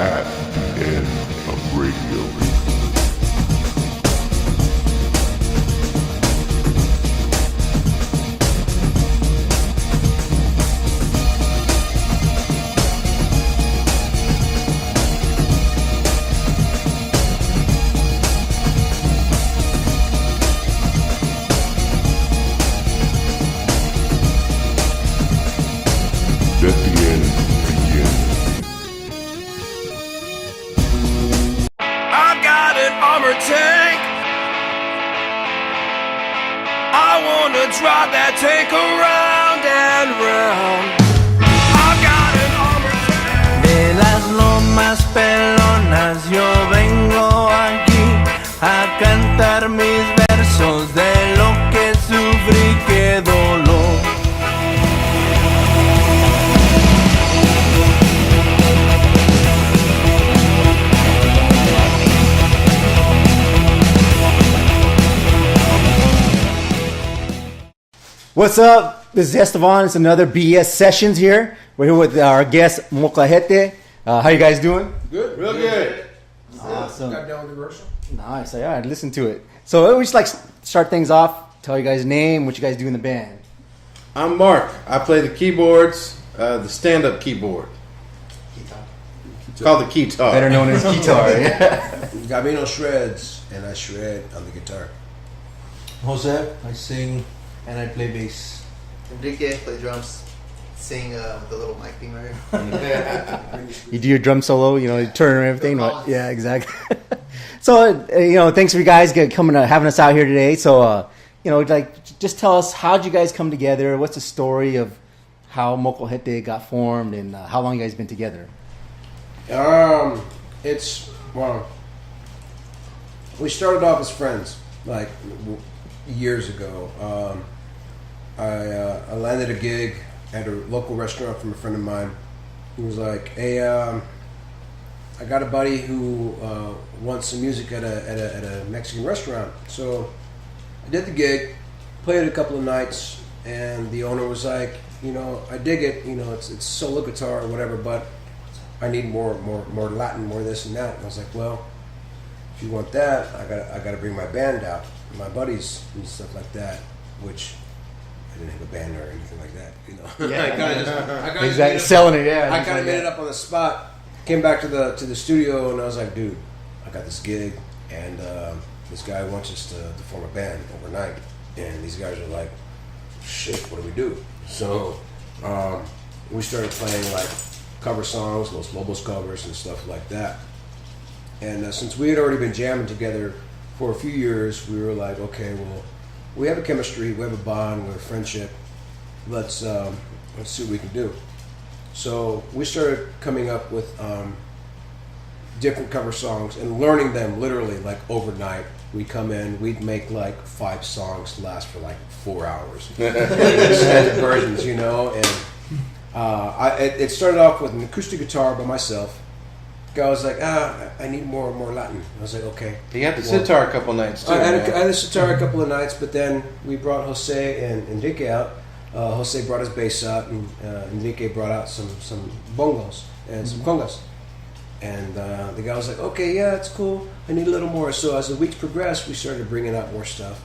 at the end of radio. Let the end begin. I got an armored tank. I wanna drive that tank around and round. I got an armored tank. De las lomas pelonas yo vengo aquí a cantar mis versos de lo que sufrí, qué dolor. What's up? This is Estevan. It's another BS Sessions here. We're here with our guest, Molkahete. How you guys doing? Good, real good. Awesome. Got down with the rehearsal. Nice. Yeah, I'd listen to it. So we just like start things off. Tell you guys' name, what you guys do in the band. I'm Mark. I play the keyboards, the stand-up keyboard. It's called the keytar. Better known as guitar. Yeah. Gabino shreds, and I shred on the guitar. Jose, I sing and I play bass. Enrique, play drums, sing with the little mic thing right here. You do your drum solo, you know, you turn and everything. Right? Yeah, exactly. So, thanks for you guys coming, having us out here today. So, just tell us, how'd you guys come together? What's the story of how Molkahete got formed and how long you guys been together? We started off as friends, like years ago. I landed a gig at a local restaurant from a friend of mine. He was like, "Hey, I got a buddy who wants some music at a Mexican restaurant." So I did the gig, played a couple of nights, and the owner was like, "I dig it. It's solo guitar or whatever, but I need more Latin, more this and that." And I was like, "Well, if you want that, I got to bring my band out, my buddies and stuff like that," which I didn't have a band or anything like that, Yeah, I kind of just exactly selling it. Yeah, I kind of made it up on the spot. Came back to the studio and I was like, "Dude, I got this gig and this guy wants us to form a band overnight." And these guys are like, "Shit, what do we do?" So we started playing like cover songs, Los Lobos covers and stuff like that. And since we had already been jamming together for a few years, we were like, "Okay, well, we have a chemistry, we have a bond, we have a friendship. Let's see what we can do." So we started coming up with different cover songs and learning them literally like overnight. We'd come in, we'd make like 5 songs last for like 4 hours, extended versions, And it started off with an acoustic guitar by myself. Guy was like, "I need more Latin." I was like, "Okay." You had the sitar a couple nights too. I had the sitar a couple of nights, but then we brought Jose and Enrique out. Jose brought his bass out, and Enrique brought out some bongos and some congas. And the guy was like, "Okay, yeah, it's cool. I need a little more." So as the weeks progressed, we started bringing out more stuff.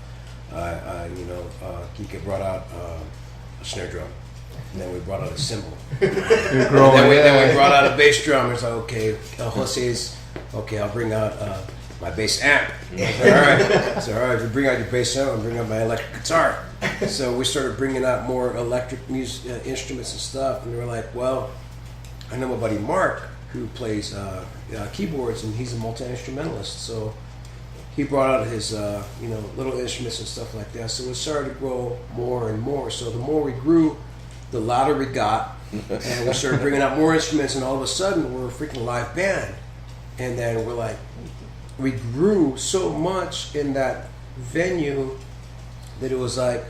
Kike brought out a snare drum. And then we brought out a cymbal. Then we brought out a bass drum. It's like, okay, Jose's, okay, I'll bring out my bass amp. All right, if you bring out your bass amp, I'll bring out my electric guitar. So we started bringing out more electric music instruments and stuff. And we were like, well, I know my buddy Mark who plays keyboards, and he's a multi-instrumentalist. So he brought out his little instruments and stuff like that. So it started to grow more and more. So the more we grew, the louder we got, and we started bringing out more instruments, and all of a sudden we're a freaking live band. And then we're like, we grew so much in that venue that it was like,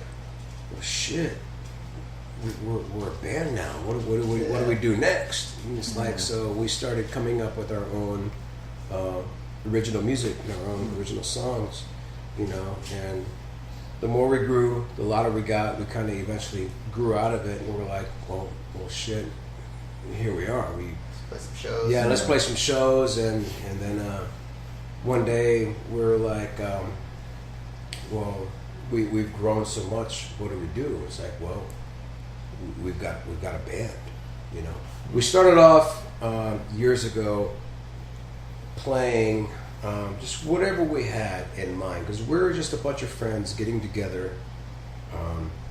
well, shit, we're a band now. What do we do next? And it's like, so we started coming up with our own original music and our own original songs, and the more we grew, the louder we got. We kind of eventually grew out of it, and we're like, well, shit, here we are. some shows. Yeah, let's play some shows, and then one day we're like, well, we've grown so much. What do we do? It's like, well, we've got a band. You know, we started off years ago playing just whatever we had in mind, because we were just a bunch of friends getting together.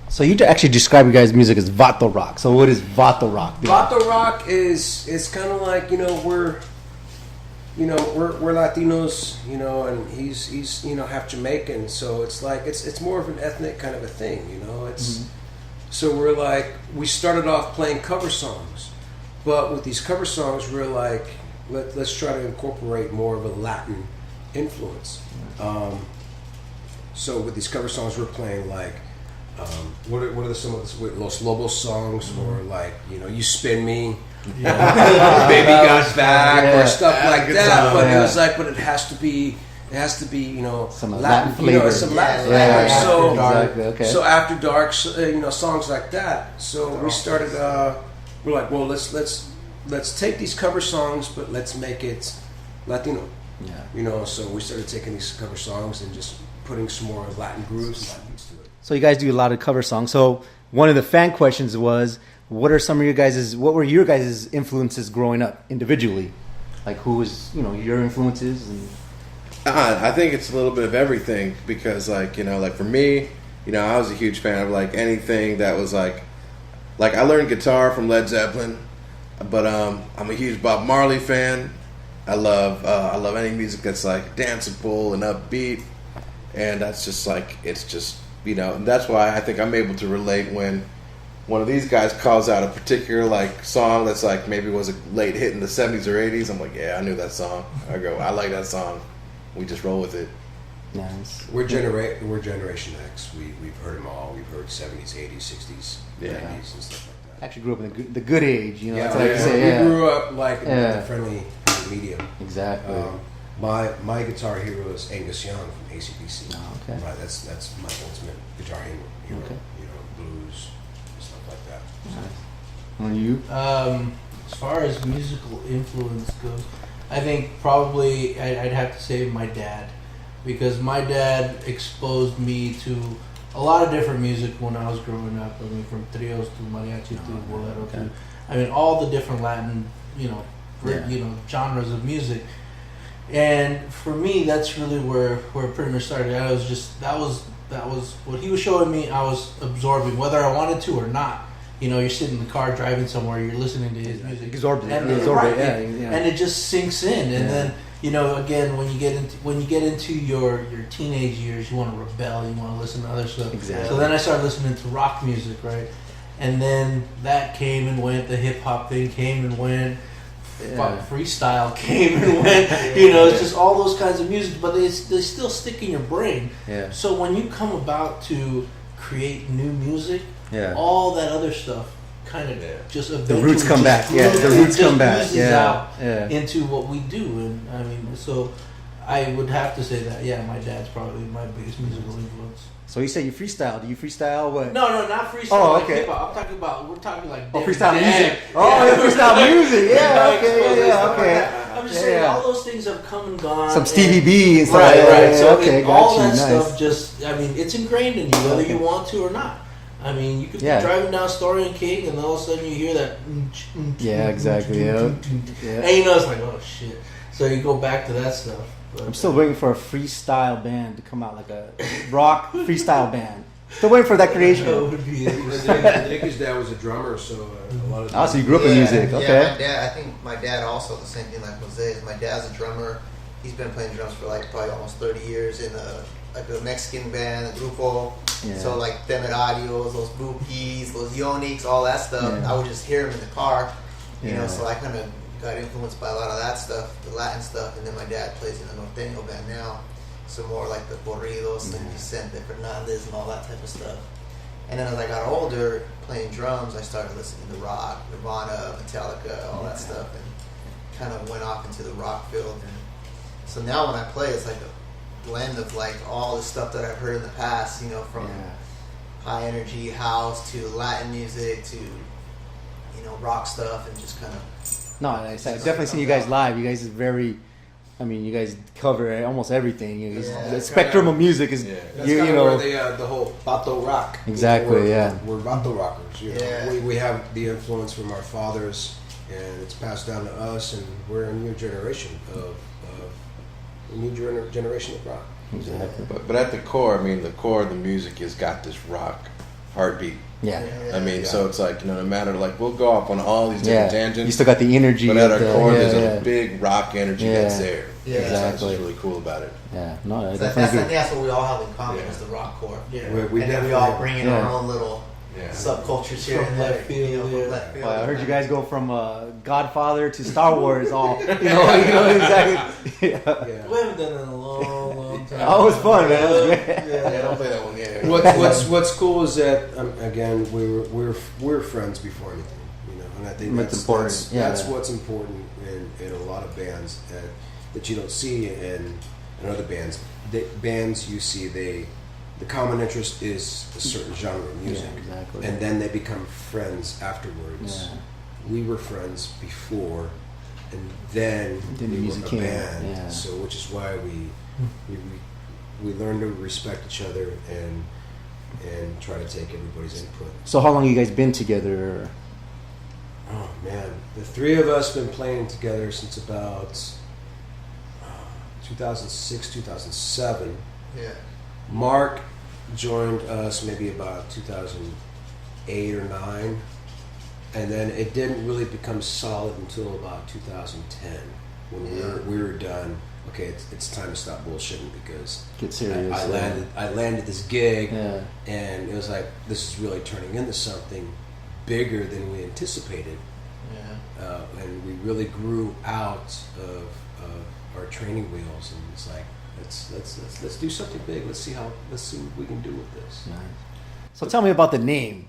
So you actually describe your guys' music as Vato rock. So what is Vato rock? Vato rock is kind of like, we're Latinos, and he's half Jamaican, so it's like it's more of an ethnic kind of a thing, It's so we're like, we started off playing cover songs, but with these cover songs we're like, let's try to incorporate more of a Latin influence. So with these cover songs we're playing like, what are some of the Los Lobos songs, or like, You Spin Me, Baby Got Back, or stuff like that. But it was like, but it has to be, some Latin flavor. some Latin flavor. So exactly. Okay. So After Dark, songs like that. So we started. We're like, well, let's take these cover songs, but let's make it Latino. Yeah. So we started taking these cover songs and just putting some more Latin grooves and beats to it. So you guys do a lot of cover songs. So one of the fan questions was, what were your guys' influences growing up individually? Like, who was, your influences? And I think it's a little bit of everything, because like for me, I was a huge fan of like anything that was like I learned guitar from Led Zeppelin, but I'm a huge Bob Marley fan. I love any music that's like danceable and upbeat, and that's just like, it's just, and that's why I think I'm able to relate when one of these guys calls out a particular like song that's like maybe was a late hit in the 70s or 80s. I'm like, yeah, I knew that song. I go, I like that song. We just roll with it. nice. We're Generation X. We've heard them all. We've heard 70s, 80s, 60s, 90s, and stuff like that. Actually grew up in the good age, Yeah, that's like you say, we grew up like in the friendly medium. Exactly. My guitar hero is Angus Young from AC/DC. Oh, okay. Right, that's my ultimate guitar hero. Okay. Blues, stuff like that. So. And you? As far as musical influence goes, I think probably I'd have to say my dad, because my dad exposed me to a lot of different music when I was growing up. I mean, from trios to mariachi to bolero to, all the different Latin, genres of music. And for me, that's really where it pretty much started. That was what he was showing me. I was absorbing, whether I wanted to or not. You're sitting in the car driving somewhere, you're listening to his music, and it just sinks in. And then again, when you get into your teenage years, you want to rebel, you want to listen to other stuff. Exactly. So then I started listening to rock music, right? And then that came and went. The hip hop thing came and went. Freestyle came and went. It's just all those kinds of music, but they still stick in your brain. Yeah. So when you come about to create new music, all that other stuff kind of just eventually the roots come back. Yeah, the roots come back. Out into what we do, and so I would have to say that my dad's probably my biggest musical influence. So you say you freestyle. Do you freestyle what? No, not freestyle. Oh, like okay. hip-hop. we're talking like freestyle music. Freestyle music. Yeah, okay. I'm just saying all those things have come and gone. Some Stevie B and stuff. Right. So okay, all got you. that Nice. stuff it's ingrained in you, whether you want to or not. I mean, you could be driving down Story King, and all of a sudden you hear that. Exactly. And it's like, oh shit. So you go back to that stuff. But, I'm still waiting for a freestyle band to come out, like a rock freestyle band. Still waiting for that creation. Nicky's dad was a drummer, so a lot of. So you grew up in music, okay? Yeah, I think my dad also the same thing like Jose. My dad's a drummer. He's been playing drums for like probably almost 30 years in a Mexican band, a grupo. Yeah. So like Temerarios, Los Bukis, Los Yonix, all that stuff. Yeah. I would just hear him in the car, you know. Yeah. So I kind of got influenced by a lot of that stuff, the Latin stuff. And then my dad plays in a norteño band now, so more like the corridos and Vicente Fernandez and all that type of stuff. And then as I got older, playing drums, I started listening to rock, Nirvana, Metallica, all that stuff, and kind of went off into the rock field. And so now when I play, it's like a blend of like all the stuff that I've heard in the past, you know, from high energy house to Latin music to, you know, rock stuff, and just kind of No, I've definitely seen you guys live. You guys is very. I mean, you guys cover almost everything. The spectrum of music is, That's you kinda know, where the whole Vato rock. Exactly, We're Vato rockers. You know? Yeah. We have the influence from our fathers, and it's passed down to us, and we're a new generation of rock. exactly. But at the core, I mean, the core of the music has got this rock heartbeat. Yeah. I mean, so it's like, no matter, like, we'll go off on all these different tangents. You still got the energy. But at our core, there's yeah. a big rock energy that's there. Yeah. That's Exactly. what's really cool about it. Yeah, no, I So I definitely think agree. that's what we all have in common Yeah. is the rock core. Yeah. We And then we definitely all bring in Yeah. our own little Yeah. subcultures here From and there. left field, you know, from yeah. left field. Well, I heard you guys go from Godfather to Star Wars, all you know exactly. Yeah. Yeah. We haven't done that in a long, long time. Oh, it was fun, man. It was great. Yeah, don't play that one yet. What's cool is that again we're friends before anything, you know, and I think That's that's important. That's Yeah. what's important in a lot of bands that you don't see in other bands. Bands you see the common interest is a certain genre of music, Yeah, exactly. and then they become friends afterwards. Yeah. We were friends before, and then Then the we music were a came, band. yeah. So, which is why we learn to respect each other and try to take everybody's input. So how long you guys been together? Oh man, the three of us been playing together since about 2006, 2007. Yeah. Mark joined us maybe about 2008 or 9, and then it didn't really become solid until about 2010 when we were done. Okay, it's time to stop bullshitting because Get serious. I landed this gig, Yeah. and it was like this is really turning into something bigger than we anticipated, Yeah. and we really grew out of our training wheels, and it's like let's do something big. Let's see what we can do with this. Nice. So tell me about the name.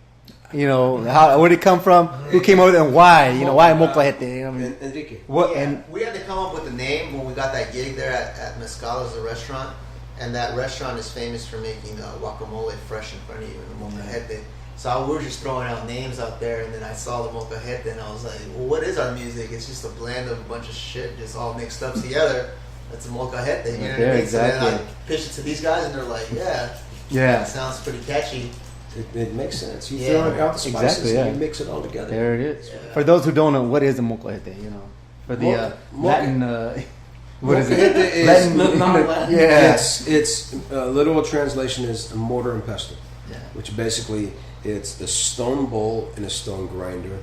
You know, where did it come from? Who came up with it and why? You know, why Molkahete? You know, I mean, Enrique. what? Yeah, And we had to come up with the name when we got that gig there at Mezcala's, the restaurant, and that restaurant is famous for making guacamole fresh in front of you in the Molkahete. So we were just throwing out names out there, and then I saw the Molkahete, and I was like, well, what is our music? It's just a blend of a bunch of shit just all mixed up together. That's a Molkahete, you know what I mean? exactly. So then I pitched it to these guys, and they're like, yeah, Yeah. that sounds pretty catchy. It makes sense. You Yeah. throw out the spices Exactly, yeah. and you mix it all together. there it is. Yeah. For those who don't know, what is the Molkahete? You know, for the Latin. What is Molkahete it? is non-Latin. Yeah. It's literal translation is a mortar and pestle, Yeah. which basically it's a stone bowl and a stone grinder.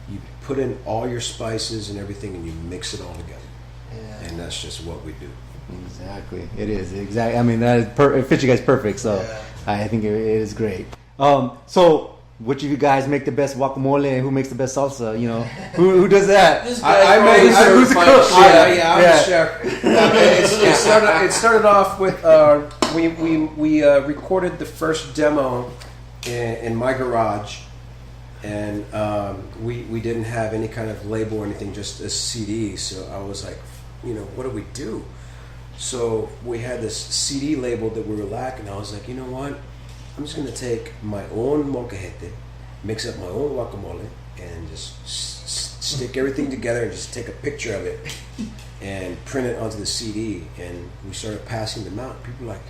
You put in all your spices and everything, and you mix it all together, Yeah. and that's just what we do. Exactly. It is exactly. I mean, that is it fits you guys perfect. So Yeah. I think it is great. So which of you guys make the best guacamole and who makes the best salsa? You know, who does that? This I guy's made always who's the certified cook? chef. Yeah. I'm Yeah. the chef. It started off with we recorded the first demo in my garage, and we didn't have any kind of label or anything, just a CD. So I was like, you know, what do we do? So we had this CD label that we were lacking. I was like, you know what? I'm just gonna take my own molkahete, mix up my own guacamole, and just stick everything together and just take a picture of it and print it onto the CD. And we started passing them out. People were like,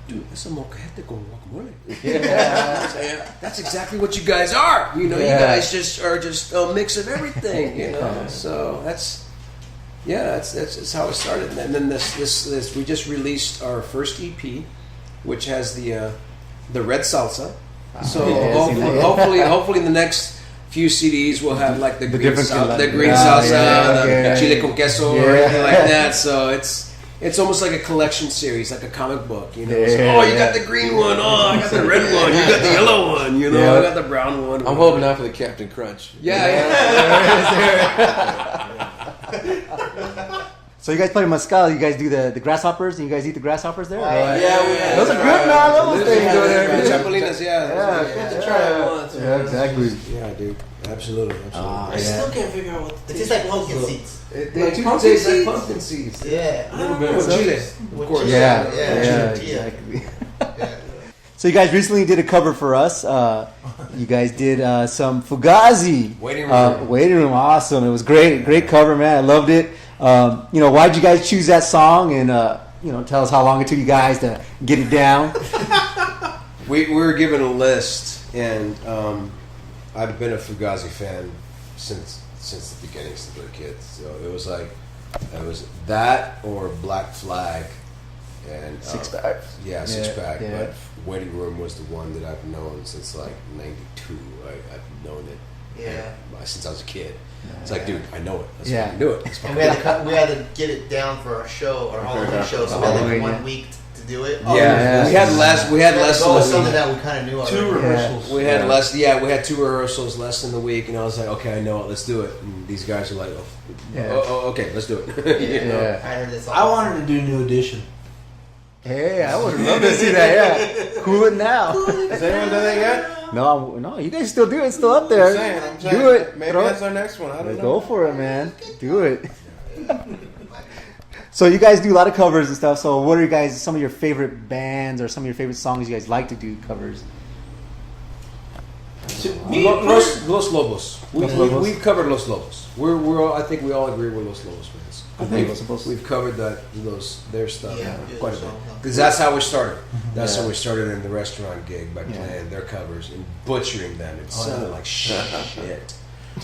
dude, that's a molkahete con guacamole. Yeah, that's exactly what you guys are. You know, Yeah. you guys just are just a mix of everything. You know, so that's how it started. And then this we just released our first EP, which has the red salsa. So Yeah, hopefully in the next few CDs we'll have like the green different salsa, color. the green Yeah, salsa, yeah, the okay. chile con queso, or Yeah. anything like that. So it's almost like a collection series, like a comic book. You know, It's, Yeah, oh, you yeah. got the green one. Oh, I got the red one. You got the yellow one. You know, Yeah. I got the brown one. I'm hoping out for the Captain Crunch. Yeah. So you guys play mezcal. You guys do the grasshoppers, and you guys eat the grasshoppers there. Yeah, we had Those are to good, try man. it. Those things over there. Chapelinas, Yeah. We had to try it once. Yeah, exactly. Yeah, dude. Absolutely. Ah, I still can't figure out what It tastes like pumpkin seeds. They do pumpkin taste like seeds? pumpkin seeds. Yeah. A little bit. With chile, of course. Yeah, Yeah, yeah, tortilla. exactly. Yeah. So you guys recently did a cover for us. You guys did some Fugazi. Waiting Room. Waiting Room, awesome. It was great cover, man. I loved it. Why'd you guys choose that song? And tell us how long it took you guys to get it down. We were given a list, and I've been a Fugazi fan since the beginning, since we were kids. So it was that or Black Flag. And Six Pack. Yeah, Six Pack. Yeah. But Waiting Room was the one that I've known since like '92. I've known it. Since I was a kid. It's like, dude, I know it. Let's fucking do it. And we had to get it down for our show, our Halloween show. So we had like 1 week to do it. We had less. We had less. That was something that we kind of knew already. 2 rehearsals. We had less. Yeah, we had 2 rehearsals less than the week, and I was like, okay, I know it. Let's do it. And these guys are like, okay, let's do it. I heard this. I wanted to do New Edition. Hey, I would love to see that. Yeah, cool it now. Has anyone done that yet? No, you guys still do it. It's still up there. I'm saying. Do it. Maybe Throw that's it. our next one. I don't know. Go for it, man. Do it. So you guys do a lot of covers and stuff. So what are some of your favorite bands or some of your favorite songs you guys like to do covers? Los Lobos. Los Lobos. We've covered Los Lobos. I think we all agree we're Los Lobos fans. I think Los Lobos. We've covered their stuff quite a bit. song. Because that's how we started. That's how we started in the restaurant gig, by playing their covers and butchering them. It sounded like shit.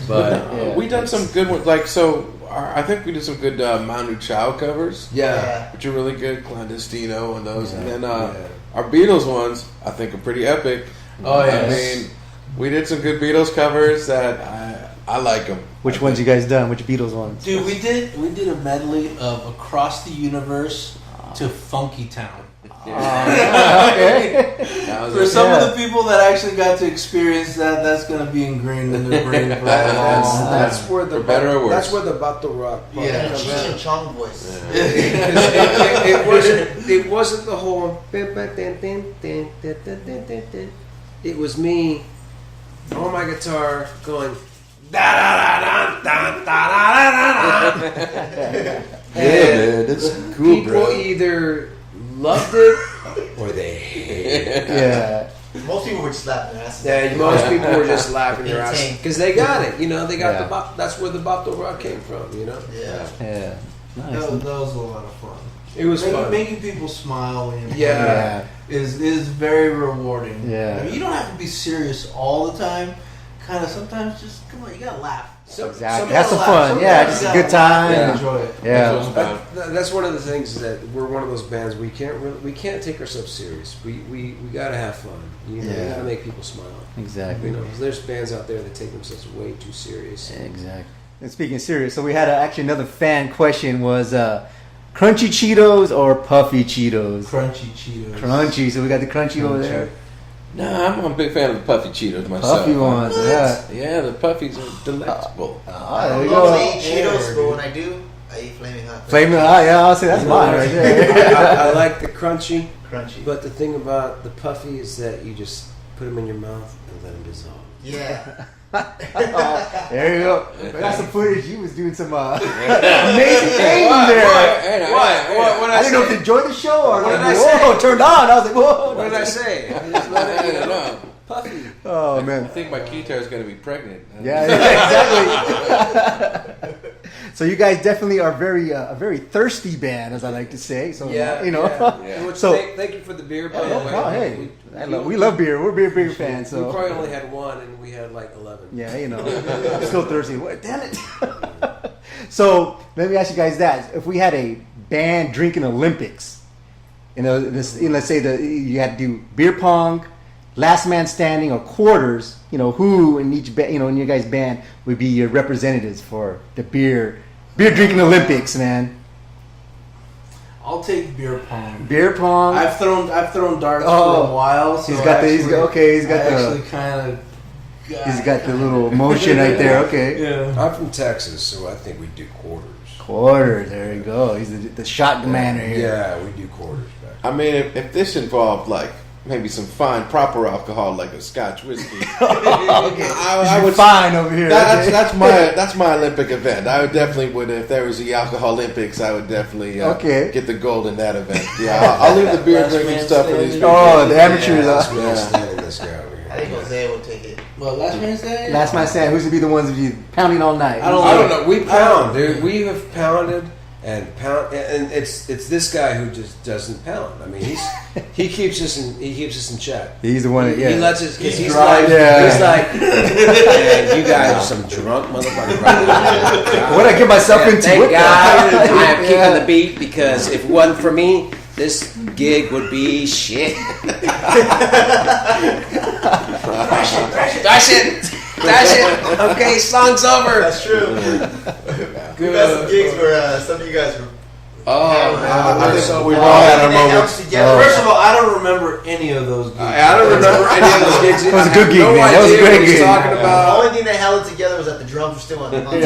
But we done some good ones. I think we did some good Manu Chao covers. yeah. Which are really good, Clandestino and those. And then our Beatles ones, I think, are pretty epic. Oh, I yes. mean, we did some good Beatles covers that I like them. Which ones you guys done? Which Beatles ones? Dude, we did a medley of Across the Universe to Funky Town. Okay. For some of the people that actually got to experience that, that's gonna be ingrained in their brain for a long time. That's where the For better or worse. That's where the Vato rock. part Yeah. comes Cheech in. and Chong voice. It wasn't the whole. It was me on my guitar going da da da da da da da da. man, that's cool, People bro. either loved it or they hated it. Yeah. Most people were just slapping their asses. Yeah, most people were just laughing their ass Entertained. because they got it. They got Yeah. that's where the Vato rock came from. Yeah. Yeah. That Nice. was a lot of fun. It was fun. Making people smile when you're Yeah. is very rewarding. Yeah. I mean, you don't have to be serious all the time. Kind of sometimes just come on, you gotta laugh. Exactly. Have some fun. Yeah, just a good time. Yeah. Enjoy it. Yeah. That's one of the things is that we're one of those bands we can't take ourselves serious. We gotta have fun. We gotta make people smile. Exactly. There's bands out there that take themselves way too serious. Exactly. And speaking of serious, so we had actually another fan question was crunchy Cheetos or puffy Cheetos? Crunchy Cheetos. Crunchy. So we got the crunchy over there. Nah, I'm a big fan of the puffy Cheetos myself. Puffy ones. Yeah. Yeah, the puffies are delectable. I there don't you know if I go. eat Cheetos, but when I do, I eat Flaming Hot. Flaming hot. Yeah, I'll say that's mine right there. I like the crunchy, Crunchy. but the thing about the puffy is that you just put them in your mouth and let them dissolve. Yeah. There you go. I got some footage. He was doing some amazing things there. What I didn't know if you enjoyed the show or What did like, I say? whoa, turned on. I was like, whoa. What did I say? I just let it, No. puffy. Oh I man. think my keytar is going to be pregnant. Yeah, exactly. So you guys definitely are a very thirsty band, as I like to say. So Yeah, Yeah. Which, So- thank you for the beer, by Oh, the no way. problem. Hey, we love beer. We're beer fans. We So probably only had one, and we had like 11. yeah, I'm still thirsty. What? Damn it. So let me ask you guys that: if we had a band drinking Olympics, let's say that you had to do beer pong, last man standing, or quarters. Who in each in your guys' band would be your representatives for the beer drinking Olympics, man? I'll take beer pong. Beer pong. I've thrown darts Oh. for a while. So He's got the little motion right there. Okay. Yeah. I'm from Texas, so I think we do quarters. Quarters. There you go. He's the shot commander here. Yeah, we do quarters back. I mean, if this involved maybe some fine proper alcohol like a Scotch whiskey, I would fine over here. That's my Olympic event. I would definitely if there was the alcohol Olympics, I would definitely get the gold in that event. Yeah, I'll leave the beer Last drinking man stuff for these standing. people. Oh, the amateurs. That's me standing this guy over here. I think Jose will take it. Well, last man standing. Last man standing. Who's gonna be the ones of you pounding all night? I don't know. We pound, dude. We have pounded and it's this guy who just doesn't pound. I mean, he keeps us in check. He's the one. He lets us. He's He's dry, like, yeah. he's like, man, you guys are some drunk motherfuckers. What did I get myself into? Thank What the God hell? I am keeping the beat because if it wasn't for me, this gig would be shit. Dash it. Okay, song's over. That's true. We got some gigs where some of you guys were. I think we've all had our moments. First of all, I don't remember any of those gigs. I don't remember any of those gigs. That was a good gig, man. That was a great gig. Talking The about. only thing that held it together was that the drums were still on time.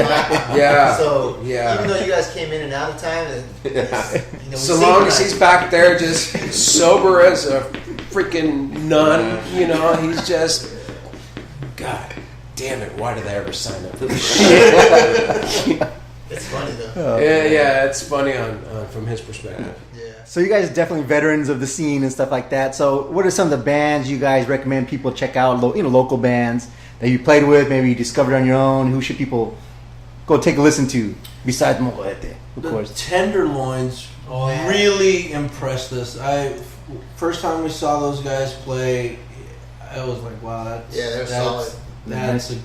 Yeah. So Yeah. even though you guys came in and out of time, we So long as he's back there just sober as a freaking nun, he's just, God damn it, why did I ever sign up for this shit? It's funny though. Yeah, it's funny from his perspective. Yeah. So you guys are definitely veterans of the scene and stuff like that. So what are some of the bands you guys recommend people check out? Local bands that you played with, maybe you discovered on your own. Who should people go take a listen to besides Molkahete, of course? The Tenderloins really impressed us. First time we saw those guys play, I was like, wow, they're solid. That's a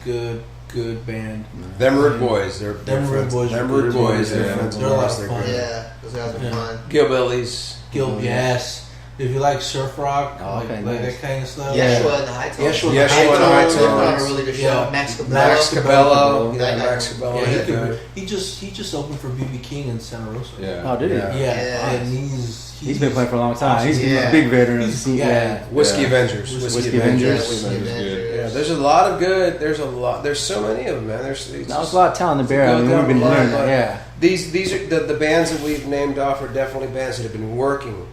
good band. Them Rude Boys, they're Rude Boys. Them Rude Boys, they're friends of They're a lot ours. of They're fun. great. Yeah, those guys are fun. Gilbillies. Yes. If you like surf rock, okay, like nice. that kind of stuff. Yeshua and the High Tones. Yeshua and the High They put on a Tones. really good show. Yeah. Max Cabello. Max Cabello. That Yeah, guy. Max Cabello. Yeah, Yeah, he just opened for BB King in Santa Rosa. Oh, did he? Yeah. Yeah, and he's been playing for a long time. He's Yeah. a big veteran of the He's- scene. yeah. Whiskey Avengers. Whiskey Avengers. Yeah, there's a lot of good. There's so many of them, man. There's There's a lot of talent in the bear. I mean, Go we've been down the learning line, that. but These are the bands that we've named off are definitely bands that have been working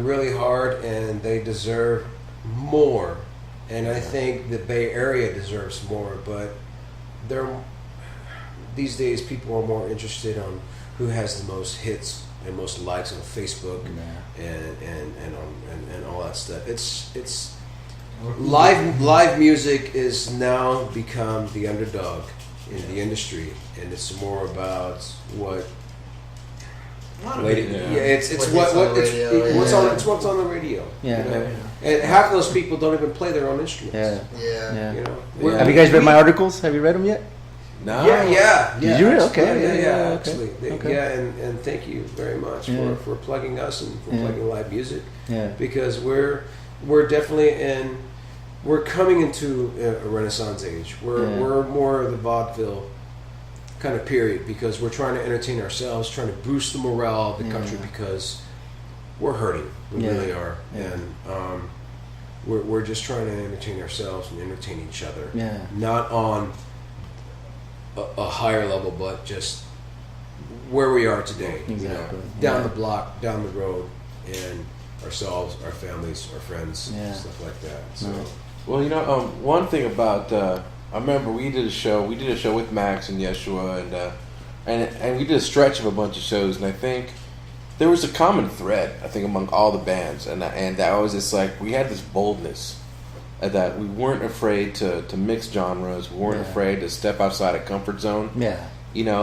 really hard, and they deserve more. And I think the Bay Area deserves more, but these days people are more interested on who has the most hits and most likes on Facebook and all that stuff. It's live music is now become the underdog in the industry, and it's more about what. It's what's on the radio. Yeah. And half of those people don't even play their own instruments. Yeah. Have you guys read my articles? Have you read them yet? No. Yeah. Did you? Okay. Yeah, okay. actually. Okay. Yeah, and thank you very much for plugging us and for plugging live music. Yeah. Because we're definitely we're coming into a renaissance age. We're more of the vaudeville kind of period, because we're trying to entertain ourselves, trying to boost the morale of the country, because we're hurting. We really are. Yeah. And we're just trying to entertain ourselves and entertain each other. Yeah. Not on a higher level, but just where we are today. Exactly. Down the block, down the road, and ourselves, our families, our friends, stuff like that. So, Well, one thing about I remember we did a show with Max and Yeshua, and we did a stretch of a bunch of shows, and I think there was a common thread, I think, among all the bands, and that was just like we had this boldness that we weren't afraid to mix genres, we weren't afraid to step outside a comfort zone. Yeah.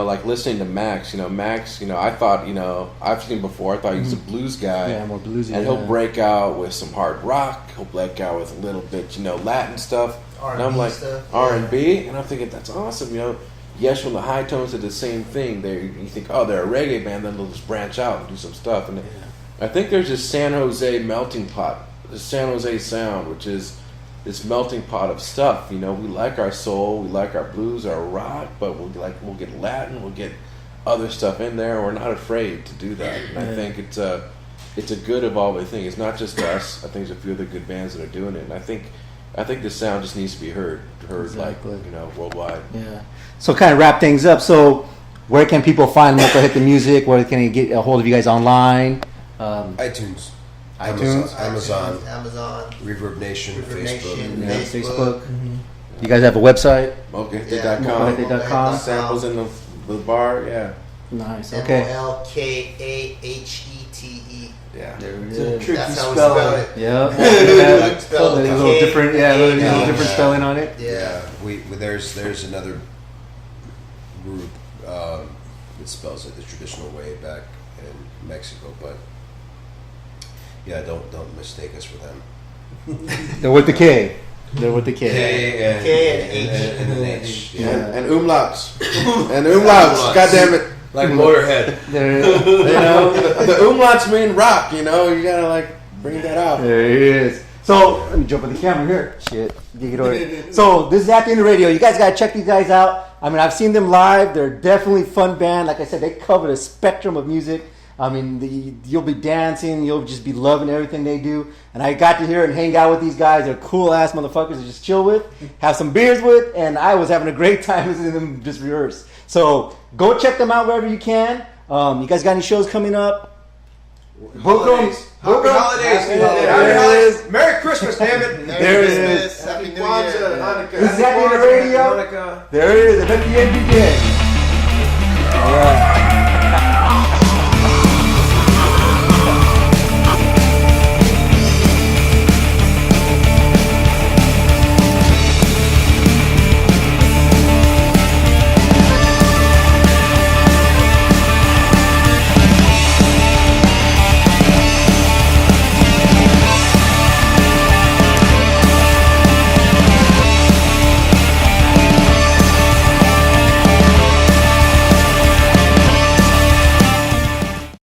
Like listening to Max, I thought, I've seen him before, I thought he was a blues guy. Yeah, more bluesy. And he'll break out with some hard rock, he'll break out with a little bit, Latin stuff. R&B and I'm like, stuff. R&B? And I'm thinking, that's awesome, Yes, when the High Tones did the same thing. You think, oh, they're a reggae band, then they'll just branch out and do some stuff. And I think there's this San Jose melting pot, the San Jose sound, which is this melting pot of stuff. We like our soul, we like our blues, our rock, but we'll get Latin, we'll get other stuff in there. We're not afraid to do that. And I think it's a good evolving thing. It's not just us. I think there's a few other good bands that are doing it. And I think the sound just needs to be heard Exactly. worldwide. Yeah. So kind of wrap things up. So where can people find Molkahete music? Where can they get a hold of you guys online? iTunes, Amazon, Reverb Nation, Reverb Facebook. Nation, Yeah, Facebook. You guys have a website? Molkahete.com. Molkahete.com. Samples in the bar, Nice. Okay. Molkahete. Yeah. There it It's a is. tricky That's how we spell. spell it. Yep. Spelled A little different. Yeah, a little different Yeah. spelling on it. Yeah. There's another group that spells it the traditional way back in Mexico, but yeah, don't mistake us for them. They're with the K. They're with the K. K and H. and an H. Yeah. And umlauts. And umlauts. God damn it. Like Motorhead. There, You know, the umlauts mean rock, you know, you gotta like bring that out. there he is. So let me jump on the camera here. Shit, dig it over. So this is At the End of Radio. You guys gotta check these guys out. I mean, I've seen them live. They're definitely fun band. Like I said, they cover a spectrum of music. I mean, you'll be dancing. You'll just be loving everything they do. And I got to hear and hang out with these guys. They're cool ass motherfuckers to just chill with, have some beers with, and I was having a great time listening to them just rehearse. So go check them out wherever you can. You guys got any shows coming up? Book them. Happy holidays. There it is. Merry Christmas, damn it. There it is. Happy New Kwanzaa, Year. Hanukkah. This is At the End of Radio. Hanukkah. There it is. And let the end begin.